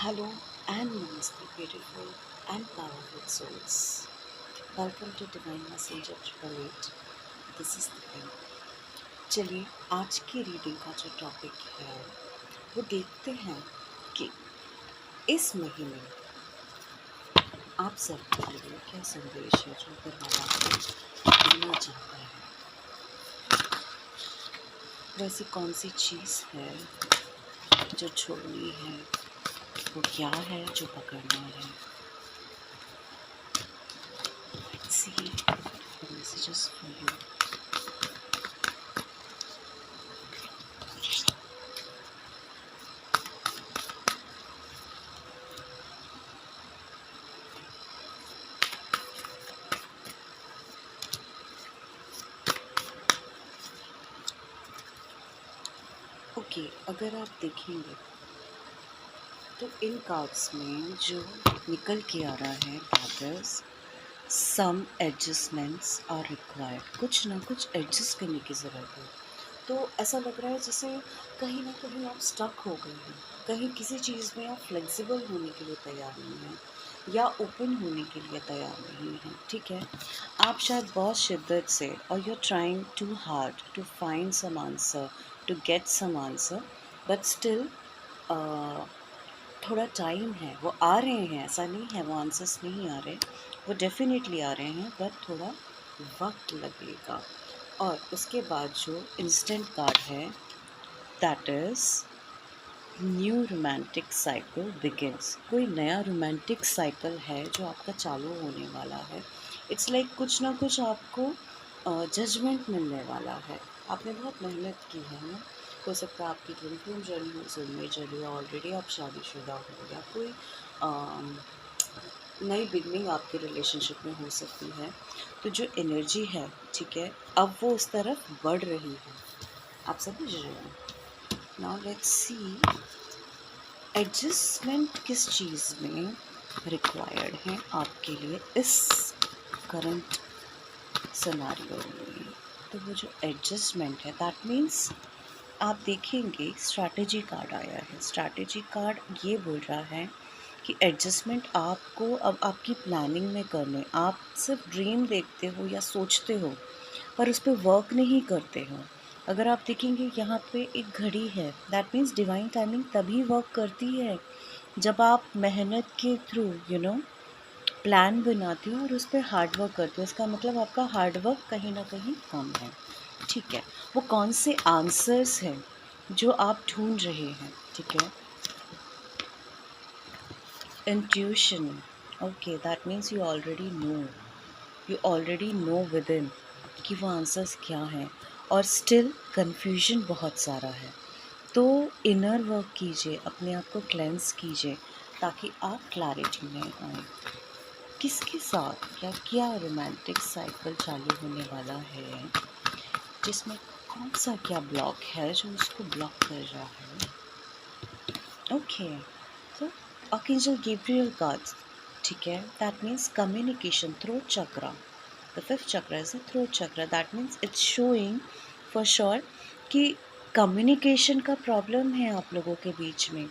Hello and namaste, beautiful and powerful souls. Welcome to Divine Messenger 888. This is the thing. चलिए आज की reading का जो topic है वो देखते हैं कि इस महीने आप सबके लिए क्या संदेश है जो ऊपर वाला आपको देना चाहता है। वैसी कौन सी चीज़ है जो छोड़नी है, वो क्या है जो पकड़ना है। See the messages for you. Okay, अगर आप देखेंगे तो इन कार्ड्स में जो निकल के आ रहा है that some adjustments are required. कुछ ना कुछ एडजस्ट करने की ज़रूरत है। तो ऐसा लग रहा है जैसे कहीं ना कहीं आप स्टक हो गए हैं, कहीं किसी चीज़ में आप फ्लेक्सिबल होने के लिए तैयार नहीं हैं या ओपन होने के लिए तैयार नहीं हैं। ठीक है, आप शायद बहुत शिद्दत से और you are trying too hard to find some answer, to get some answer, but still थोड़ा टाइम है। वो आ रहे हैं, ऐसा नहीं है वो आंसर्स नहीं आ रहे, वो डेफिनेटली आ रहे हैं, बट थोड़ा वक्त लगेगा। और उसके बाद जो इंस्टेंट कार्ड है that is new romantic cycle begins. कोई नया रोमांटिक साइकिल है जो आपका चालू होने वाला है। इट्स लाइक कुछ ना कुछ आपको जजमेंट मिलने वाला है। आपने बहुत मेहनत की है ना। हो सकता है आपकी ट्विन फ्लेम जर्नी हो, सोलमेट जर्नी, ऑलरेडी आप शादीशुदा हो, या कोई नई बिगनिंग आपके रिलेशनशिप में हो सकती है। तो जो एनर्जी है, ठीक है, अब वो उस तरफ बढ़ रही है। आप समझ रहे हो। नाउ लेट्स सी एडजस्टमेंट किस चीज़ में रिक्वायर्ड है आपके लिए इस करंट सिनेरियो में। तो वो जो एडजस्टमेंट है दैट मीन्स आप देखेंगे स्ट्रैटेजी कार्ड आया है। स्ट्रैटेजी कार्ड ये बोल रहा है कि एडजस्टमेंट आपको अब आपकी प्लानिंग में करने, आप सिर्फ ड्रीम देखते हो या सोचते हो पर उस पर वर्क नहीं करते हो। अगर आप देखेंगे यहाँ पे एक घड़ी है, दैट मीन्स डिवाइन टाइमिंग तभी वर्क करती है जब आप मेहनत के थ्रू प्लान बनाते हो और उस पर हार्ड वर्क करते हो। इसका मतलब आपका हार्ड वर्क कहीं ना कहीं कम है। ठीक है, वो कौन से आंसर्स हैं जो आप ढूंढ रहे हैं। ठीक है, intuition. Okay, that means you already know with in कि वो आंसर्स क्या हैं, और स्टिल कन्फ्यूजन बहुत सारा है। तो इनर वर्क कीजिए, अपने आप को क्लेंस कीजिए ताकि आप क्लैरिटी में आए। किसके साथ या क्या रोमांटिक साइकिल चालू होने वाला है, जिसमें कौन सा क्या ब्लॉक है जो उसको ब्लॉक कर रहा है। ओके, तो आर्कएंजल गैब्रियल कार्ड्स, ठीक है, that means communication, throat chakra. The fifth chakra is the throat chakra. That means it's showing for sure कि कम्युनिकेशन का प्रॉब्लम है आप लोगों के बीच में।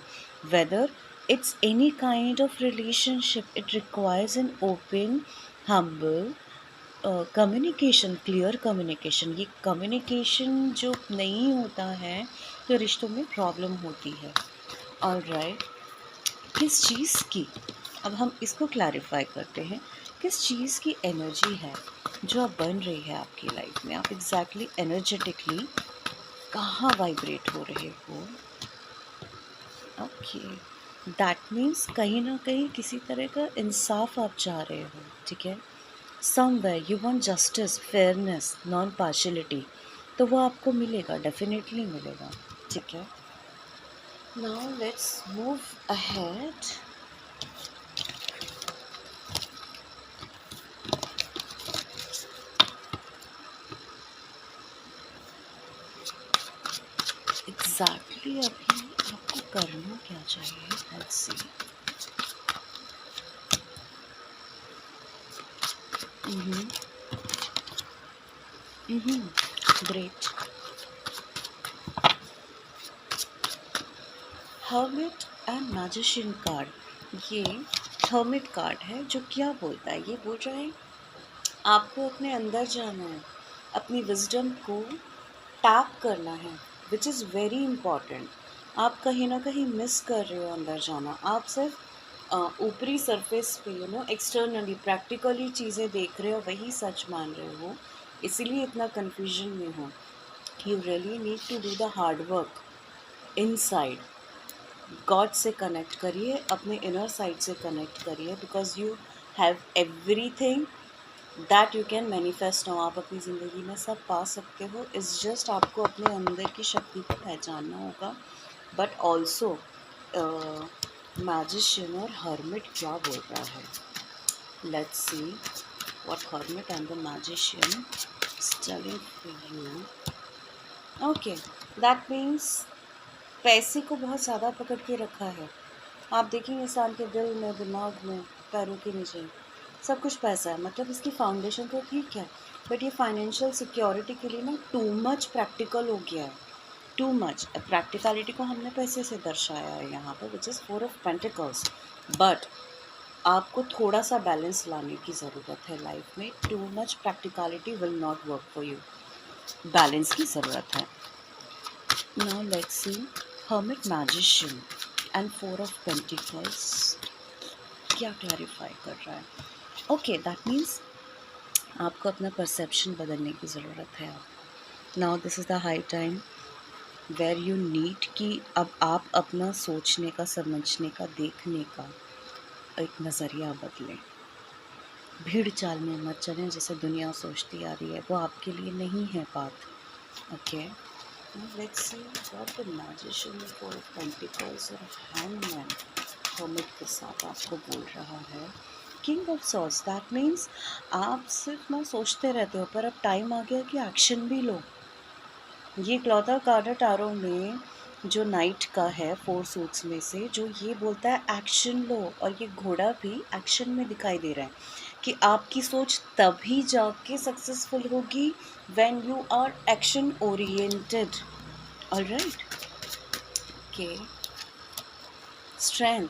Whether it's any kind of relationship, it requires an open, humble communication, clear communication. ये communication जो नहीं होता है तो रिश्तों में प्रॉब्लम होती है। ऑलराइट, किस चीज़ की, अब हम इसको क्लैरिफाई करते हैं, किस चीज़ की एनर्जी है जो अब बन रही है आपकी लाइफ में। आप एग्जैक्टली एनर्जेटिकली कहाँ वाइब्रेट हो रहे हो। ओके, दैट मीन्स कहीं ना कहीं किसी तरह का इंसाफ आप चाह रहे हो। ठीक है, somewhere you want justice, fairness, non partiality, तो वो आपको मिलेगा, डेफिनेटली मिलेगा। ठीक है, now let's move ahead. Exactly अभी आपको करना क्या चाहिए, let's see. Great. Hermit and magician card, ये हर्मिट कार्ड है जो क्या बोलता है, ये बोल रहा है आपको अपने अंदर जाना है, अपनी विजडम को टैप करना है, विच इज़ वेरी इम्पॉर्टेंट। आप कहीं ना कहीं मिस कर रहे हो अंदर जाना। आप सिर्फ ऊपरी सरफेस पे एक्सटर्नली प्रैक्टिकली चीज़ें देख रहे हो, वही सच मान रहे हो, इसीलिए इतना कन्फ्यूजन में हो। You really need to do the hard work inside. God से कनेक्ट करिए, अपने इनर साइड से कनेक्ट करिए, because you have everything that you can manifest now. आप अपनी ज़िंदगी में सब पा सकते हो, इट्स जस्ट आपको अपने अंदर की शक्ति को पहचानना होगा। बट ऑल्सो मैजिशियन और हर्मिट क्या बोल रहा है, let's see what hermit and the magician is telling for you. Okay, that means पैसे को बहुत ज़्यादा पकड़ के रखा है। आप देखेंगे इंसान के दिल में, दिमाग में, पैरों के नीचे सब कुछ पैसा है। मतलब इसकी फाउंडेशन तो ठीक है, बट ये फाइनेंशियल सिक्योरिटी के लिए ना टू मच प्रैक्टिकल हो गया है। टू मच प्रैक्टिकलिटी को हमने पैसे से दर्शाया है यहाँ पर, which is 4 of pentacles. But आपको थोड़ा सा बैलेंस लाने की ज़रूरत है लाइफ में। Too much practicality will not work for you, balance की ज़रूरत है। Now let's C hermit, magician and 4 of pentacles क्या क्लैरिफाई कर रहा है। ओके, दैट मीन्स आपको अपना परसेप्शन बदलने की ज़रूरत है। Now this is the high time where you need कि अब आप अपना सोचने का, समझने का, देखने का एक नज़रिया बदलें। भीड़ चाल में मत चलें जैसे दुनिया सोचती आ रही है, वो आपके लिए नहीं है बात। Okay, let's see what the magician, 4 of pentacles और हैंगमैन हर्मिट के साथ आपको बोल रहा है। King of swords, that means आप सिर्फ ना सोचते रहते हो, पर अब टाइम आ गया कि एक्शन भी लो। ये इकलौता कार्ड है टारो में जो नाइट का है 4 सूट्स में से, जो ये बोलता है एक्शन लो। और ये घोड़ा भी एक्शन में दिखाई दे रहा है कि आपकी सोच तभी जाके सक्सेसफुल होगी when you are action oriented. Alright, okay. Strength,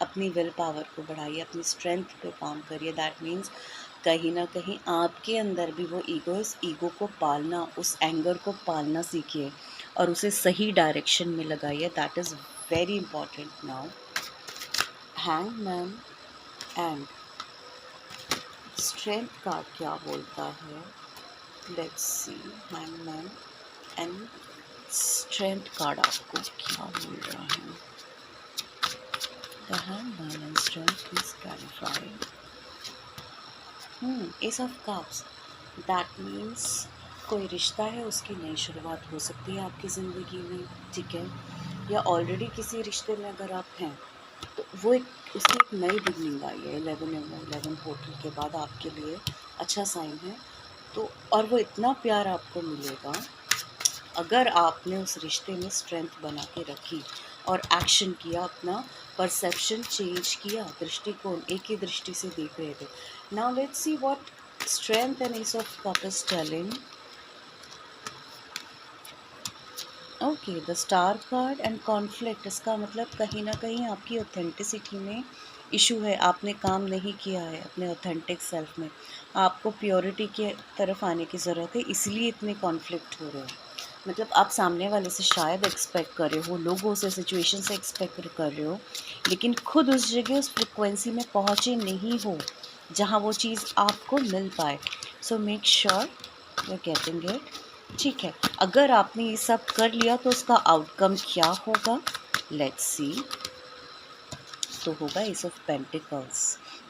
अपनी विल पावर को बढ़ाइए, अपनी स्ट्रेंथ पे काम करिए। दैट मीन्स कहीं ना कहीं आपके अंदर भी वो ईगो, इस ईगो को पालना, उस एंगर को पालना सीखिए और उसे सही डायरेक्शन में लगाइए। That is very important now. Hangman and strength का क्या बोलता है, let's see. Hangman and strength card आपको क्या बोल रहा है। The hangman and strength is clarified. S of cups, that means कोई रिश्ता है, उसकी नई शुरुआत हो सकती है आपकी ज़िंदगी में, ठीक है। या ऑलरेडी किसी रिश्ते में अगर आप हैं तो वो उसकी एक नई बिगनिंग आई है। 11 पोर्टल के बाद आपके लिए अच्छा साइन है। तो और वो इतना प्यार आपको मिलेगा अगर आपने उस रिश्ते में स्ट्रेंथ बना के रखी और एक्शन किया, अपना परसेप्शन चेंज किया, दृष्टिकोण एक ही दृष्टि से देख रहे थे। Now let's see what strength and S of cup is telling. Okay, the star card and conflict, इसका मतलब कहीं ना कहीं आपकी ऑथेंटिसिटी में इशू है। आपने काम नहीं किया है अपने ऑथेंटिक सेल्फ में। आपको प्योरिटी के तरफ आने की ज़रूरत है, इसलिए इतने कॉन्फ्लिक्ट हो रहे हैं। मतलब आप सामने वाले से शायद एक्सपेक्ट कर रहे हो, लोगों से, सिचुएशन से एक्सपेक्ट कर रहे हो, लेकिन खुद उस जगह, उस फ्रिक्वेंसी में पहुँचे नहीं हो जहाँ वो चीज़ आपको मिल पाए। So make sure you getting it. ठीक है, अगर आपने ये सब कर लिया तो उसका आउटकम क्या होगा, लेट्स सी। तो होगा S of pentacles.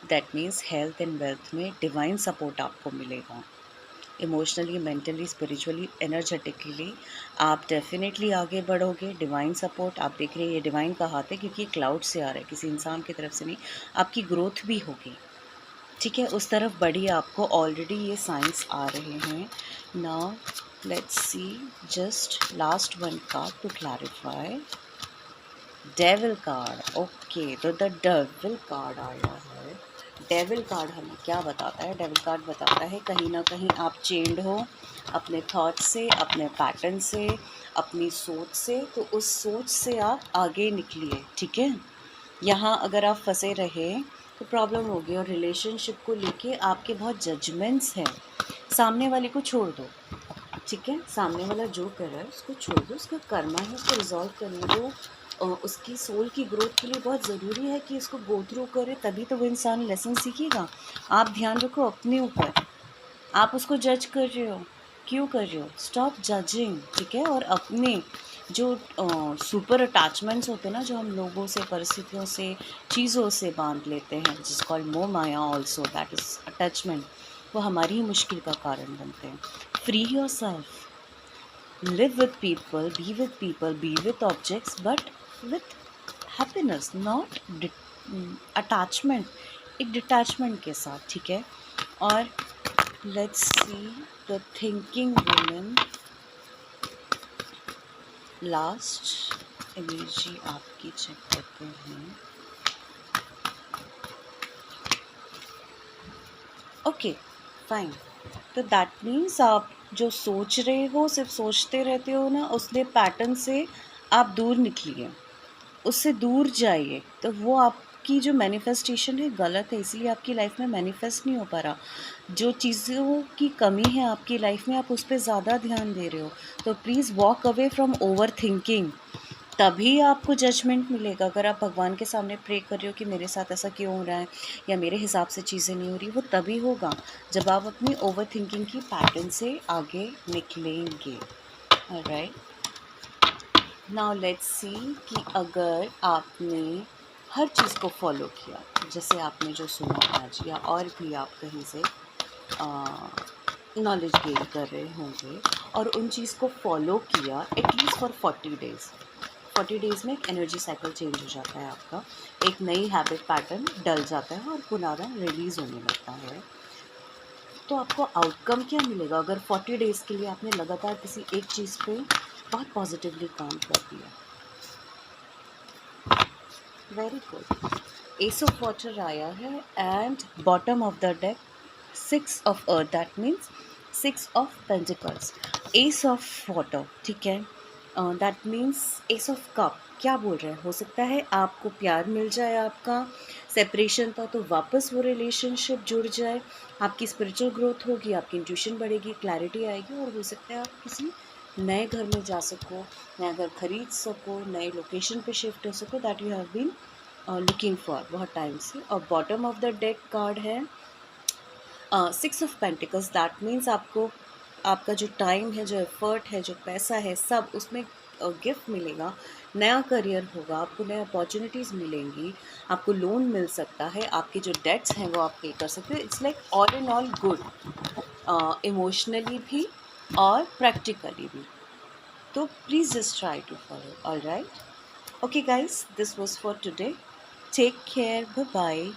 That means health and wealth में डिवाइन सपोर्ट आपको मिलेगा। इमोशनली, मेंटली, स्पिरिचुअली, एनर्जेटिकली आप डेफिनेटली आगे बढ़ोगे। डिवाइन सपोर्ट आप देख रहे हैं, ये डिवाइन का हाथ है क्योंकि क्लाउड से आ रहा है, किसी इंसान की तरफ से नहीं। आपकी ग्रोथ भी होगी, ठीक है, उस तरफ बढ़िए। आपको ऑलरेडी ये साइंस आ रहे हैं। Now let's see just last one card to clarify. Devil card, okay, तो द डेविल कार्ड आया है। डेविल कार्ड हमें क्या बताता है? डेविल कार्ड बताता है कहीं ना कहीं आप चेंड हो अपने थॉट से, अपने पैटर्न से, अपनी सोच से। तो उस सोच से आप आगे निकलिए, ठीक है। यहाँ अगर आप फंसे रहे तो प्रॉब्लम होगी। और रिलेशनशिप को लेके आपके बहुत जजमेंट्स हैं। सामने वाले को छोड़ दो, ठीक है। सामने वाला जो कर रहा है उसको छोड़ दो, उसका कर्मा है, उसको रिजॉल्व करने दो। उसकी सोल की ग्रोथ के लिए बहुत ज़रूरी है कि इसको गो थ्रू करे, तभी तो वो इंसान लेसन सीखेगा। आप ध्यान रखो अपने ऊपर। आप उसको जज कर रहे हो, क्यों कर रहे हो? स्टॉप जजिंग, ठीक है। और अपने जो सुपर अटैचमेंट्स होते हैं ना, जो हम लोगों से, परिस्थितियों से, चीज़ों से बांध लेते हैं, जिस कॉल्ड मोह माया ऑल्सो, दैट इज़ अटैचमेंट, वो हमारी ही मुश्किल का कारण बनते हैं। Free your self, live with people, be with objects, but with happiness, not attachment, एक डिटैचमेंट के साथ, ठीक है। और let's see the thinking women, last energy आपकी चेक करते हैं। Okay, fine. तो दैट मीन्स आप जो सोच रहे हो, सिर्फ सोचते रहते हो ना, उसके पैटर्न से आप दूर निकलिए, उससे दूर जाइए। तो वो आपकी जो मैनिफेस्टेशन है गलत है, इसलिए आपकी लाइफ में मैनिफेस्ट नहीं हो पा रहा। जो चीज़ों की कमी है आपकी लाइफ में, आप उस पर ज़्यादा ध्यान दे रहे हो। तो please walk away from over thinking, तभी आपको जजमेंट मिलेगा। अगर आप भगवान के सामने प्रे कर रहे हो कि मेरे साथ ऐसा क्यों हो रहा है, या मेरे हिसाब से चीज़ें नहीं हो रही, वो तभी होगा जब आप अपनी ओवर थिंकिंग की पैटर्न से आगे निकलेंगे। ऑलराइट, नाउ लेट्स सी कि अगर आपने हर चीज़ को फॉलो किया, जैसे आपने जो सुना आज, या और भी आप कहीं से नॉलेज गेन कर रहे होंगे, और उन चीज़ को फॉलो किया एटलीस्ट फॉर 40 डेज़। 40 डेज़ में एक एनर्जी साइकिल चेंज हो जाता है आपका, एक नई हैबिट पैटर्न डल जाता है और पुराना रिलीज़ होने लगता है। तो आपको आउटकम क्या मिलेगा? अगर 40 डेज़ के लिए आपने लगातार किसी एक चीज़ पे बहुत पॉजिटिवली काम कर दिया। Very good. S of water आया है and bottom of the deck 6 of earth, that means 6 of pentacles, S of water, ठीक है। That means S of cup क्या बोल रहे हैं? हो सकता है आपको प्यार मिल जाए, आपका सेपरेशन था तो वापस वो रिलेशनशिप जुड़ जाए, आपकी स्पिरिचुअल ग्रोथ होगी, आपकी इंट्यूशन बढ़ेगी, क्लैरिटी आएगी, और हो सकता है आप किसी नए घर में जा सको, नया घर खरीद सको, नए लोकेशन पे शिफ्ट हो सको, that you have been looking for बहुत टाइम से। और bottom of the deck card है 6 ऑफ पेंटिकल्स, दैट मीन्स आपको आपका जो टाइम है, जो एफर्ट है, जो पैसा है, सब उसमें गिफ्ट मिलेगा, नया करियर होगा, आपको नए अपॉर्चुनिटीज़ मिलेंगी, आपको लोन मिल सकता है, आपके जो डेट्स हैं वो आप पे कर सकते हो। It's like all in all good, emotionally भी और प्रैक्टिकली भी। तो please just try to follow, alright. Okay guys, this was for today. Take care. Bye bye.